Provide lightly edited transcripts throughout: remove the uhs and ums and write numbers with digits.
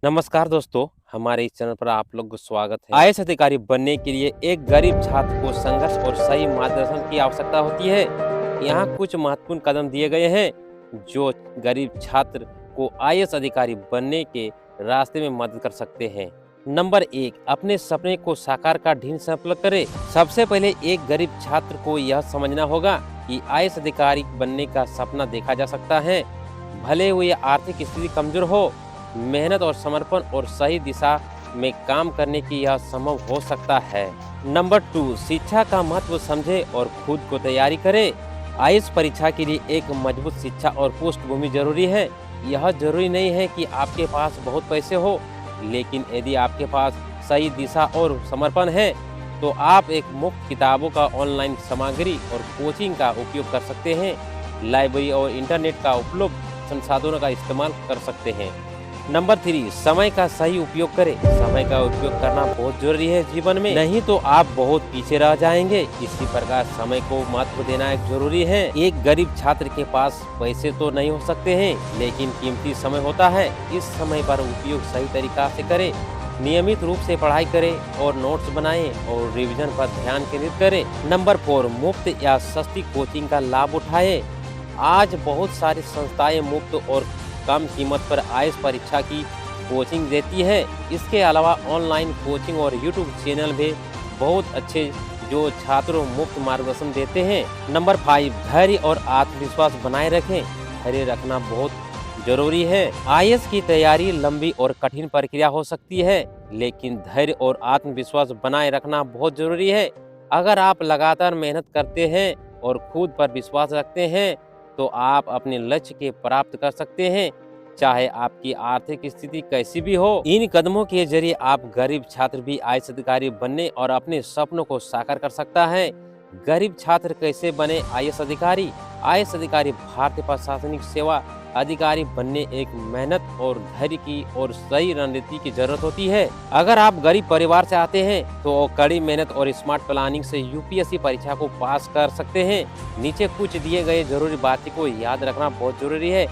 नमस्कार दोस्तों, हमारे इस चैनल पर आप लोग को स्वागत है। आईएएस अधिकारी बनने के लिए एक गरीब छात्र को संघर्ष और सही मार्गदर्शन की आवश्यकता होती है। यहाँ कुछ महत्वपूर्ण कदम दिए गए हैं जो गरीब छात्र को आईएएस अधिकारी बनने के रास्ते में मदद कर सकते हैं। नंबर 1, अपने सपने को साकार का ढील संकल्प करें। सबसे पहले एक गरीब छात्र को यह समझना होगा कि आईएएस अधिकारी बनने का सपना देखा जा सकता है, भले हुए आर्थिक स्थिति कमजोर हो। मेहनत और समर्पण और सही दिशा में काम करने की यह संभव हो सकता है। नंबर 2, शिक्षा का महत्व समझे और खुद को तैयारी करें। आईएएस परीक्षा के लिए एक मजबूत शिक्षा और पृष्ठभूमि जरूरी है। यह जरूरी नहीं है कि आपके पास बहुत पैसे हो, लेकिन यदि आपके पास सही दिशा और समर्पण है तो आप एक मुफ्त किताबों का ऑनलाइन सामग्री और कोचिंग का उपयोग कर सकते हैं। लाइब्रेरी और इंटरनेट का उपलब्ध संसाधनों का इस्तेमाल कर सकते हैं। नंबर 3, समय का सही उपयोग करें। समय का उपयोग करना बहुत जरूरी है जीवन में, नहीं तो आप बहुत पीछे रह जाएंगे। इसी प्रकार समय को महत्व देना एक जरूरी है। एक गरीब छात्र के पास पैसे तो नहीं हो सकते हैं, लेकिन कीमती समय होता है। इस समय पर उपयोग सही तरीका से करें। नियमित रूप से पढ़ाई करें और नोट्स बनाएं और रिवीजन पर ध्यान केंद्रित करें। नंबर 4, मुफ्त या सस्ती कोचिंग का लाभ उठाएं। आज बहुत सारी संस्थाएं मुफ्त और कम कीमत पर आईएएस परीक्षा की कोचिंग देती है। इसके अलावा ऑनलाइन कोचिंग और यूट्यूब चैनल भी बहुत अच्छे जो छात्रों मुफ्त मार्गदर्शन देते हैं। नंबर 5, धैर्य और आत्मविश्वास बनाए रखें। धैर्य रखना बहुत जरूरी है। आईएएस की तैयारी लंबी और कठिन प्रक्रिया हो सकती है, लेकिन धैर्य और आत्मविश्वास बनाए रखना बहुत जरूरी है। अगर आप लगातार मेहनत करते हैं और खुद पर विश्वास रखते हैं तो आप अपने लक्ष्य के प्राप्त कर सकते हैं, चाहे आपकी आर्थिक स्थिति कैसी भी हो। इन कदमों के जरिए आप गरीब छात्र भी आईएएस अधिकारी बनने और अपने सपनों को साकार कर सकता है। गरीब छात्र कैसे बने आईएएस अधिकारी? आईएएस अधिकारी भारतीय प्रशासनिक सेवा अधिकारी बनने एक मेहनत और धैर्य की और सही रणनीति की जरूरत होती है। अगर आप गरीब परिवार से आते हैं तो कड़ी मेहनत और स्मार्ट प्लानिंग से यूपीएससी परीक्षा को पास कर सकते हैं। नीचे कुछ दिए गए जरूरी बातें को याद रखना बहुत जरूरी है।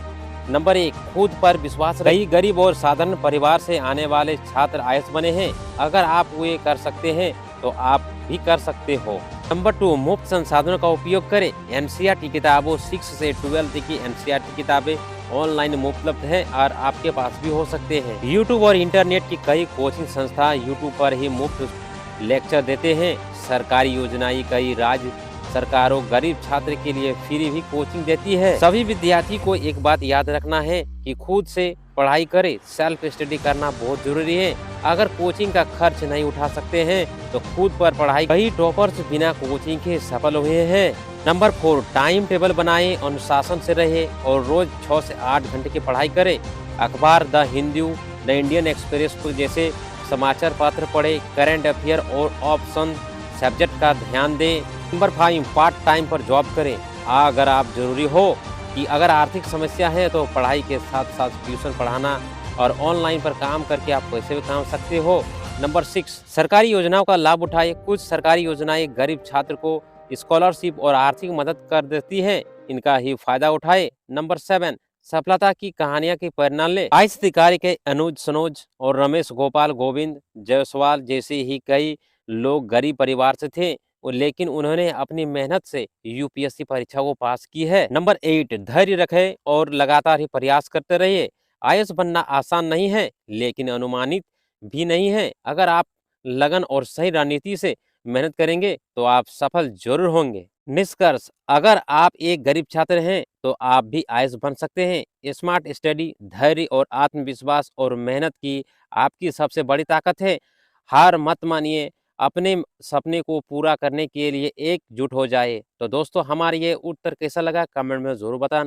नंबर 1, खुद पर विश्वास। कई गरीब और साधारण परिवार से आने वाले छात्र आईएएस बने हैं। अगर आप वो कर सकते हैं तो आप भी कर सकते हो। नंबर 2, मुफ्त संसाधनों का उपयोग करें। एनसीईआरटी किताबों 6 से 12 की एनसीईआरटी किताबें ऑनलाइन उपलब्ध है और आपके पास भी हो सकते हैं। यूट्यूब और इंटरनेट की कई कोचिंग संस्था यूट्यूब पर ही मुफ्त लेक्चर देते हैं। सरकारी योजनाएं कई राज्य सरकारों गरीब छात्र के लिए फ्री भी कोचिंग देती है। सभी विद्यार्थी को एक बात याद रखना है कि खुद से पढ़ाई करें। सेल्फ स्टडी करना बहुत जरूरी है। अगर कोचिंग का खर्च नहीं उठा सकते हैं तो खुद पर पढ़ाई। कई टॉपर्स बिना कोचिंग के सफल हुए हैं। नंबर 4, टाइम टेबल बनाएं, अनुशासन से रहे और रोज 6 से 8 घंटे की पढ़ाई करें। अखबार the Hindu, the Indian express जैसे समाचार पत्र पढ़े। करंट अफेयर और ऑप्शन सब्जेक्ट का ध्यान दें। नंबर 5, पार्ट टाइम पर जॉब करें। अगर आप जरूरी हो कि अगर आर्थिक समस्या है तो पढ़ाई के साथ साथ ट्यूशन पढ़ाना और ऑनलाइन पर काम करके आप पैसे भी कमा सकते हो। नंबर 6, सरकारी योजनाओं का लाभ उठाएं। कुछ सरकारी योजनाएं गरीब छात्र को स्कॉलरशिप और आर्थिक मदद कर देती हैं, इनका ही फायदा उठाएं। नंबर 7, सफलता की कहानियां की प्रेरणा लें। आईएएस अधिकारी के अनुज सनोज और रमेश गोपाल गोविंद जायसवाल जैसे ही कई लोग गरीब परिवार से थे, लेकिन उन्होंने अपनी मेहनत से यूपीएससी परीक्षा को पास की है। नंबर 8, धैर्य रखें और लगातार ही प्रयास करते रहिए। आईएएस बनना आसान नहीं है, लेकिन अनुमानित भी नहीं है। अगर आप लगन और सही रणनीति से मेहनत करेंगे तो आप सफल जरूर होंगे। निष्कर्ष, अगर आप एक गरीब छात्र हैं तो आप भी आईएएस बन सकते हैं। स्मार्ट स्टडी, धैर्य और आत्मविश्वास और मेहनत की आपकी सबसे बड़ी ताकत है। हार मत मानिए, अपने सपने को पूरा करने के लिए एकजुट हो जाए। तो दोस्तों, हमारा ये उत्तर कैसा लगा कमेंट में जरूर बताना।